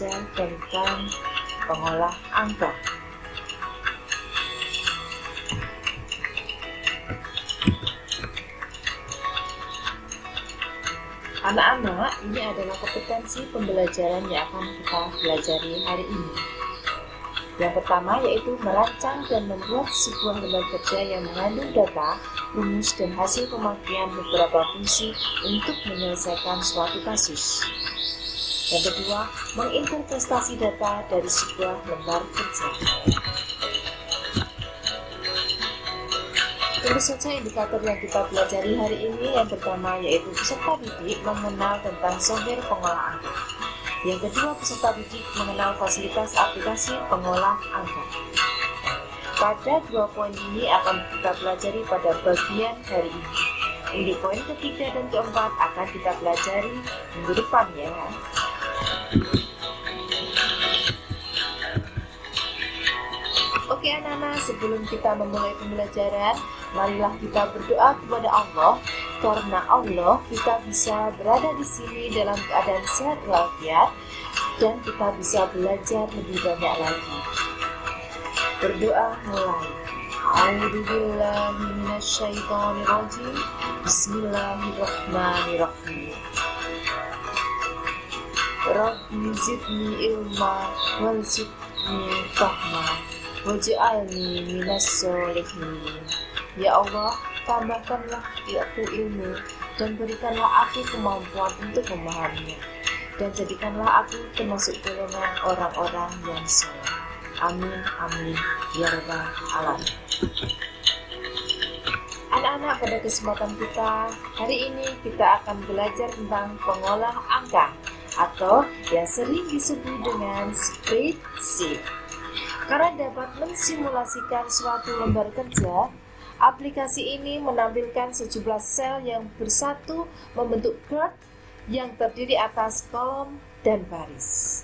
belajar tentang pengolah angka. Anak-anak, ini adalah kompetensi pembelajaran yang akan kita pelajari hari ini. Yang pertama yaitu merancang dan membuat sebuah lembar kerja yang mengandung data, rumus, dan hasil pemakaian beberapa fungsi untuk menyelesaikan suatu kasus. Yang kedua, menginterpretasi data dari sebuah lembar kerja. Tentu saja indikator yang kita pelajari hari ini yang pertama yaitu peserta didik mengenal tentang software pengolah angka. Yang kedua, peserta didik mengenal fasilitas aplikasi pengolah angka. Pada dua poin ini akan kita pelajari pada bagian hari ini. Untuk poin ketiga dan keempat akan kita pelajari minggu depan ya. Oke anak-anak, sebelum kita memulai pembelajaran, marilah kita berdoa kepada Allah. Karena Allah, kita bisa berada di sini dalam keadaan sehat walafiat dan kita bisa belajar lebih banyak lagi. Berdoa mulai. A'udzubillahi minasyaitonirrajim. Bismillahirrahmanirrahim. Rabbi zidni ilma warzuqni fahma waj'alni minas sholihin. Ya Allah, tambahkanlah aku ilmu dan berikanlah aku kemampuan untuk memahaminya, dan jadikanlah aku termasuk golongan orang-orang yang saleh. Amin, amin, ya rabbal alamin. Anak-anak, pada kesempatan kita hari ini kita akan belajar tentang pengolah angka atau yang sering disebut dengan spreadsheet. Karena dapat mensimulasikan suatu lembar kerja, aplikasi ini menampilkan sejumlah sel yang bersatu membentuk graf yang terdiri atas kolom dan baris.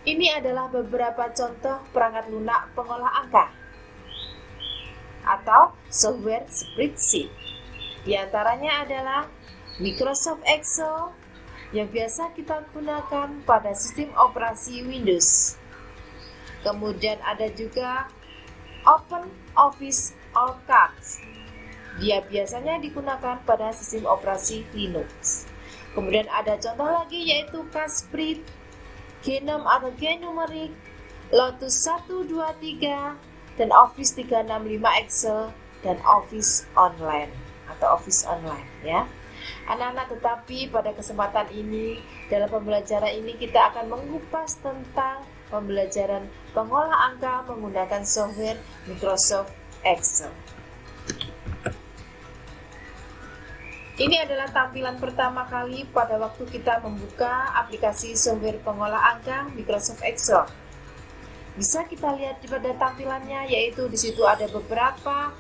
Ini adalah beberapa contoh perangkat lunak pengolah angka atau software spreadsheet. Di antaranya adalah Microsoft Excel yang biasa kita gunakan pada sistem operasi Windows. Kemudian ada juga Open Office Orchard. Dia biasanya digunakan pada sistem operasi Linux. Kemudian ada contoh lagi yaitu Casprint, Genome atau Genumeric, Lotus 123, dan Office 365 Excel, dan Office Online atau Office Online ya. Anak-anak, tetapi pada kesempatan ini dalam pembelajaran ini kita akan mengupas tentang pembelajaran pengolah angka menggunakan software Microsoft Excel. Ini adalah tampilan pertama kali pada waktu kita membuka aplikasi software pengolah angka Microsoft Excel. Bisa kita lihat pada tampilannya, yaitu di situ ada beberapa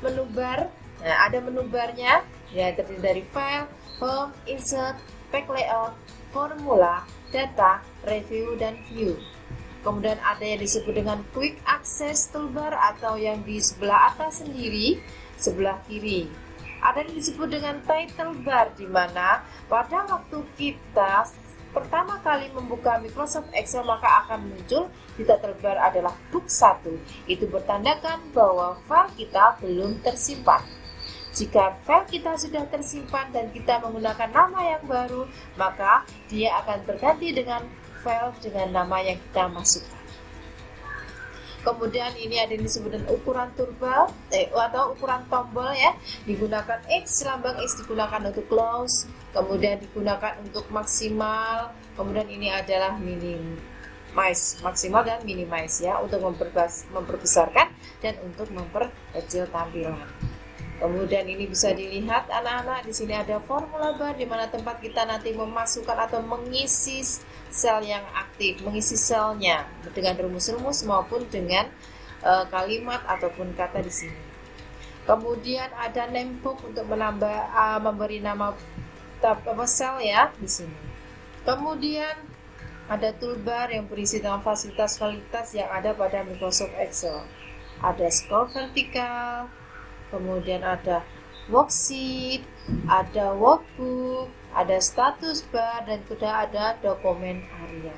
menu bar. Nah, ada menu barnya ya, terdiri dari file, home, insert, pack layout, formula, data, review, dan view. Kemudian ada yang disebut dengan quick access toolbar atau yang di sebelah atas sendiri, sebelah kiri. Ada yang disebut dengan title bar, di mana pada waktu kita pertama kali membuka Microsoft Excel maka akan muncul di title bar adalah book 1. Itu bertandakan bahwa file kita belum tersimpan. Jika file kita sudah tersimpan dan kita menggunakan nama yang baru, maka dia akan berganti dengan file dengan nama yang kita masukkan. Kemudian ini ada yang disebut dengan ukuran toolbar atau ukuran tombol ya. Digunakan X, lambang X digunakan untuk close, kemudian digunakan untuk maksimal, kemudian ini adalah minimize, maksimal dan minimize ya, untuk memperbesarkan dan untuk memperkecil tampilan. Kemudian ini bisa dilihat anak-anak, di sini ada formula bar di mana tempat kita nanti memasukkan atau mengisi sel yang aktif, mengisi selnya dengan rumus-rumus maupun dengan kalimat ataupun kata di sini. Kemudian ada name book untuk memberi nama sel ya di sini. Kemudian ada toolbar yang berisi dengan fasilitas-fasilitas yang ada pada Microsoft Excel. Ada scroll vertikal, kemudian ada worksheet, ada workbook, ada status bar, dan sudah ada dokumen area.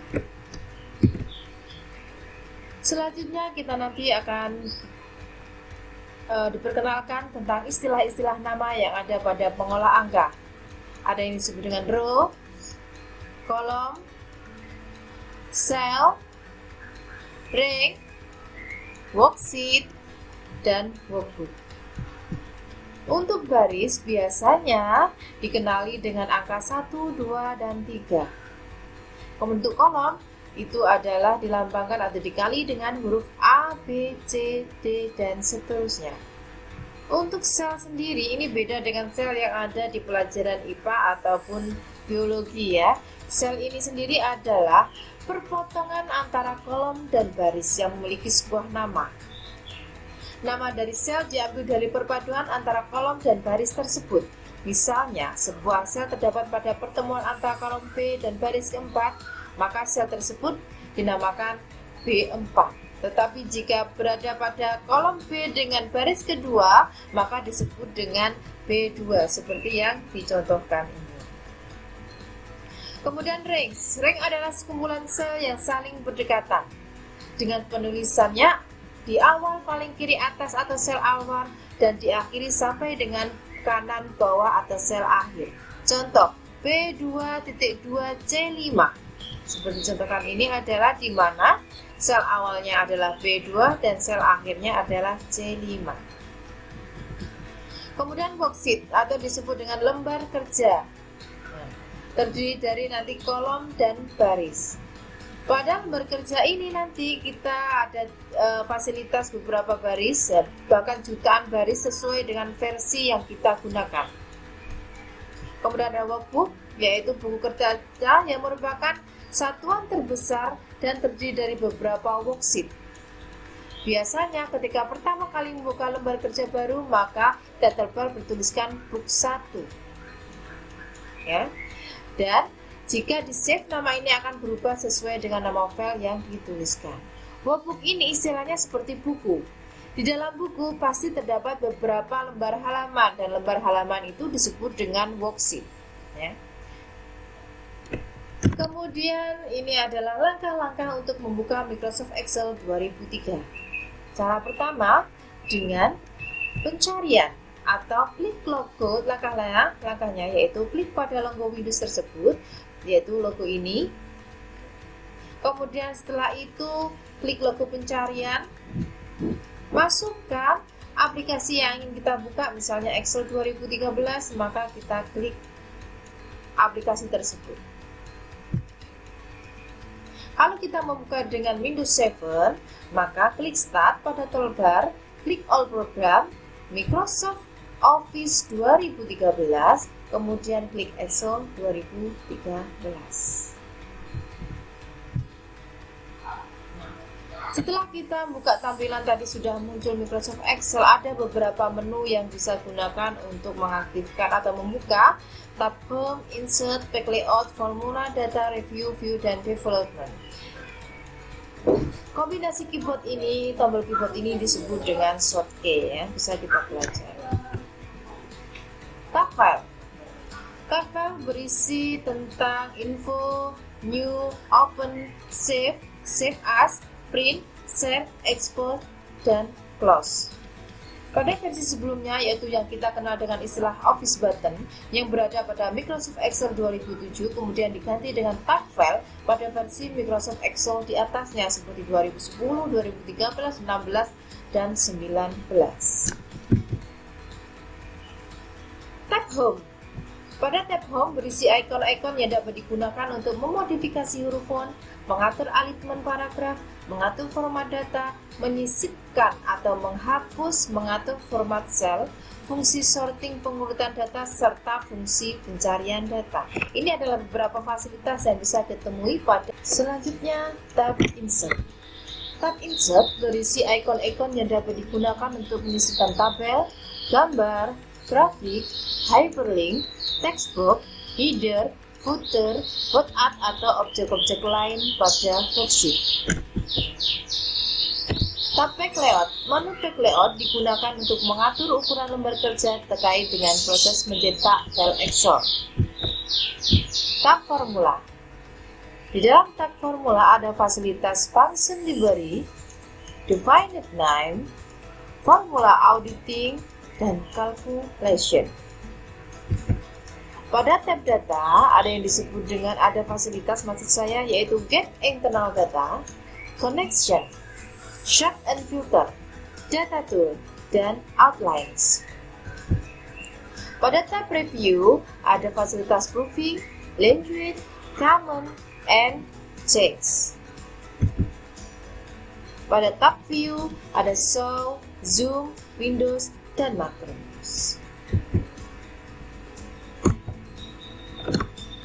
Selanjutnya kita nanti akan diperkenalkan tentang istilah-istilah nama yang ada pada pengolah angka. Ada yang disebut dengan row, kolom, sel, ring, worksheet, dan workbook. Untuk baris biasanya dikenali dengan angka 1, 2, dan 3. Untuk kolom itu adalah dilambangkan atau dikali dengan huruf A, B, C, D, dan seterusnya. Untuk sel sendiri ini beda dengan sel yang ada di pelajaran IPA ataupun biologi ya. Sel ini sendiri adalah perpotongan antara kolom dan baris yang memiliki sebuah nama. Nama dari sel diambil dari perpaduan antara kolom dan baris tersebut. Misalnya, sebuah sel terdapat pada pertemuan antara kolom B dan baris keempat, maka sel tersebut dinamakan B4. Tetapi jika berada pada kolom B dengan baris kedua, maka disebut dengan B2, seperti yang dicontohkan ini. Kemudian rings. Ring adalah sekumpulan sel yang saling berdekatan. Dengan penulisannya di awal paling kiri atas atau sel awal dan diakhiri sampai dengan kanan bawah atau sel akhir. Contoh, B2.2C5. Seperti contohkan ini adalah di mana sel awalnya adalah B2 dan sel akhirnya adalah C5. Kemudian worksheet atau disebut dengan lembar kerja. Terdiri dari nanti kolom dan baris. Pada lembar kerja ini nanti kita ada fasilitas beberapa baris, bahkan jutaan baris sesuai dengan versi yang kita gunakan. Kemudian ada workbook, yaitu buku kerja yang merupakan satuan terbesar dan terdiri dari beberapa worksheet. Biasanya ketika pertama kali membuka lembar kerja baru, maka title bar bertuliskan book 1. Ya. Dan jika di-save, nama ini akan berubah sesuai dengan nama file yang dituliskan. Workbook ini istilahnya seperti buku. Di dalam buku pasti terdapat beberapa lembar halaman, dan lembar halaman itu disebut dengan worksheet. Ya. Kemudian ini adalah langkah-langkah untuk membuka Microsoft Excel 2003. Cara pertama dengan pencarian atau klik logo. Langkahnya yaitu klik pada logo Windows tersebut, yaitu logo ini. Kemudian setelah itu klik logo pencarian, masukkan aplikasi yang ingin kita buka, misalnya Excel 2013, maka kita klik aplikasi tersebut. Kalau kita membuka dengan Windows 7, maka klik Start pada toolbar, klik All Program, Microsoft Office 2013, kemudian klik Excel 2013. Setelah kita buka tampilan tadi sudah muncul Microsoft Excel, ada beberapa menu yang bisa gunakan untuk mengaktifkan atau membuka tab Home, Insert, Pack Layout, Formula, Data, Review, View, dan Development. Kombinasi keyboard ini, tombol keyboard ini disebut dengan shortcut ya, bisa kita pelajari. Tab File. Tab File berisi tentang info, new, open, save, save as, print, share, export, dan close. Pada versi sebelumnya, yaitu yang kita kenal dengan istilah Office Button, yang berada pada Microsoft Excel 2007, kemudian diganti dengan Tab File pada versi Microsoft Excel di atasnya seperti 2010, 2013, 16, dan 19. Tab Home. Pada tab Home berisi ikon-ikon yang dapat digunakan untuk memodifikasi huruf font, mengatur alitmen paragraf, mengatur format data, menyisipkan atau menghapus, mengatur format sel, fungsi sorting pengurutan data, serta fungsi pencarian data. Ini adalah beberapa fasilitas yang bisa ditemui pada selanjutnya tab Insert. Tab Insert berisi ikon-ikon yang dapat digunakan untuk menyisipkan tabel, gambar, grafik, hyperlink, textbox, header, footer, word-art atau objek-objek lain pada worksheet. Tab Pack Layout. Menu Pack Layout digunakan untuk mengatur ukuran lembar kerja terkait dengan proses mencetak file Excel. tab formula. Di dalam tab formula ada fasilitas function library, definite name, formula auditing, dan calculation. Pada tab data ada yang disebut dengan ada fasilitas maksud saya yaitu get internal data, connection, sort and filter, data tool, dan outlines. Pada tab review ada fasilitas proofing, language, comment, and checks. Pada tab view ada show, zoom, windows, dan macros.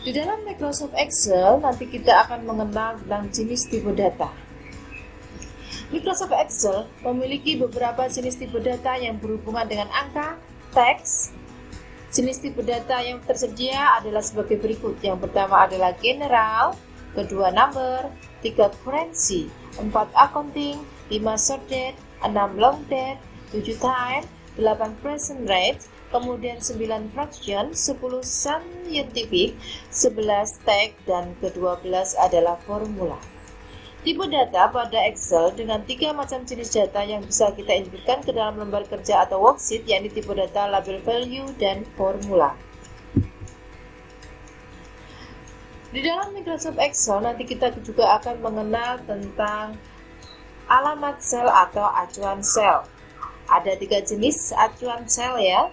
Di dalam Microsoft Excel nanti kita akan mengenal tentang jenis tipe data. Microsoft Excel memiliki beberapa jenis tipe data yang berhubungan dengan angka, teks. Jenis tipe data yang tersedia adalah sebagai berikut. Yang pertama adalah general, kedua number, 3 currency, 4 accounting, 5 short date, 6 long date, 7 time, 8 present rate, kemudian 9 fraction, 10 scientific, 11 tag, dan ke-12 adalah formula. Tipe data pada Excel dengan 3 macam jenis data yang bisa kita inputkan ke dalam lembar kerja atau worksheet, yakni tipe data, label value, dan formula. Di dalam Microsoft Excel nanti kita juga akan mengenal tentang alamat sel atau acuan sel. Ada 3 jenis acuan sel ya,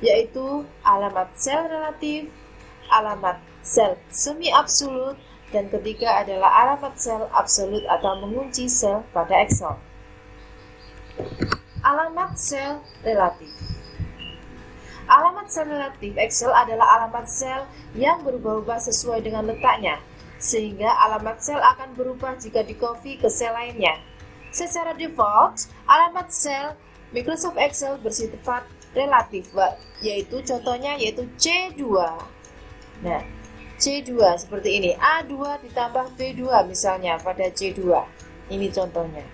yaitu alamat sel relatif, alamat sel semi absolut, dan ketiga adalah alamat sel absolut atau mengunci sel pada Excel. Alamat sel relatif. Alamat sel relatif Excel adalah alamat sel yang berubah-ubah sesuai dengan letaknya, sehingga alamat sel akan berubah jika di-copy ke sel lainnya. Secara default, alamat sel Microsoft Excel bersifat relatif, yaitu contohnya yaitu C2. Nah, C2 seperti ini, A2 ditambah B2 misalnya pada C2. Ini contohnya.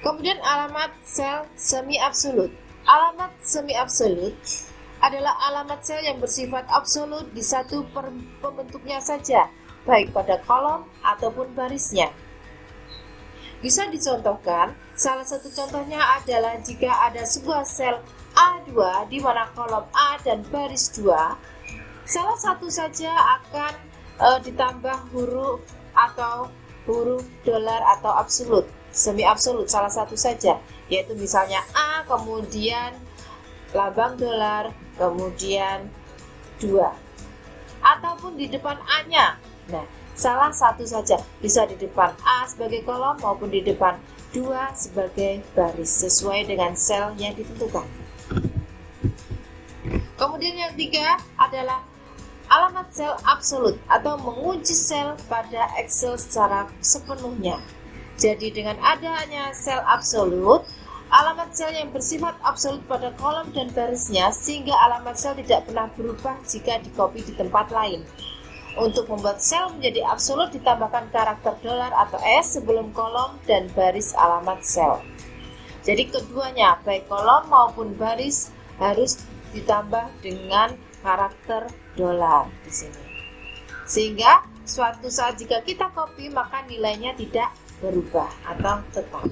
Kemudian alamat sel semi absolut. Alamat semi absolut adalah alamat sel yang bersifat absolut di satu pembentuknya saja, baik pada kolom ataupun barisnya. Bisa dicontohkan, salah satu contohnya adalah jika ada sebuah sel A2 di mana kolom A dan baris 2, salah satu saja akan ditambah huruf atau huruf dolar atau absolut, semi absolut salah satu saja, yaitu misalnya A kemudian lambang dolar kemudian 2, ataupun di depan A-nya. Nah, salah satu saja, bisa di depan A sebagai kolom maupun di depan 2 sebagai baris sesuai dengan sel yang ditentukan. Kemudian yang 3 adalah alamat sel absolut atau mengunci sel pada Excel secara sepenuhnya. Jadi dengan adanya sel absolut, alamat sel yang bersifat absolut pada kolom dan barisnya, sehingga alamat sel tidak pernah berubah jika di-copy di tempat lain. Untuk membuat sel menjadi absolut ditambahkan karakter dolar atau S sebelum kolom dan baris alamat sel. Jadi keduanya, baik kolom maupun baris, harus ditambah dengan karakter dolar di sini. Sehingga suatu saat jika kita copy maka nilainya tidak berubah atau tetap.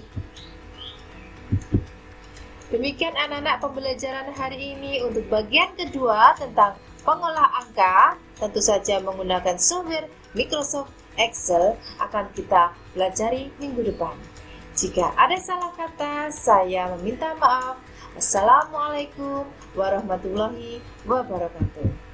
Demikian anak-anak pembelajaran hari ini untuk bagian kedua tentang pengolah angka. Tentu saja menggunakan software Microsoft Excel akan kita pelajari minggu depan. Jika ada salah kata, saya meminta maaf. Assalamualaikum warahmatullahi wabarakatuh.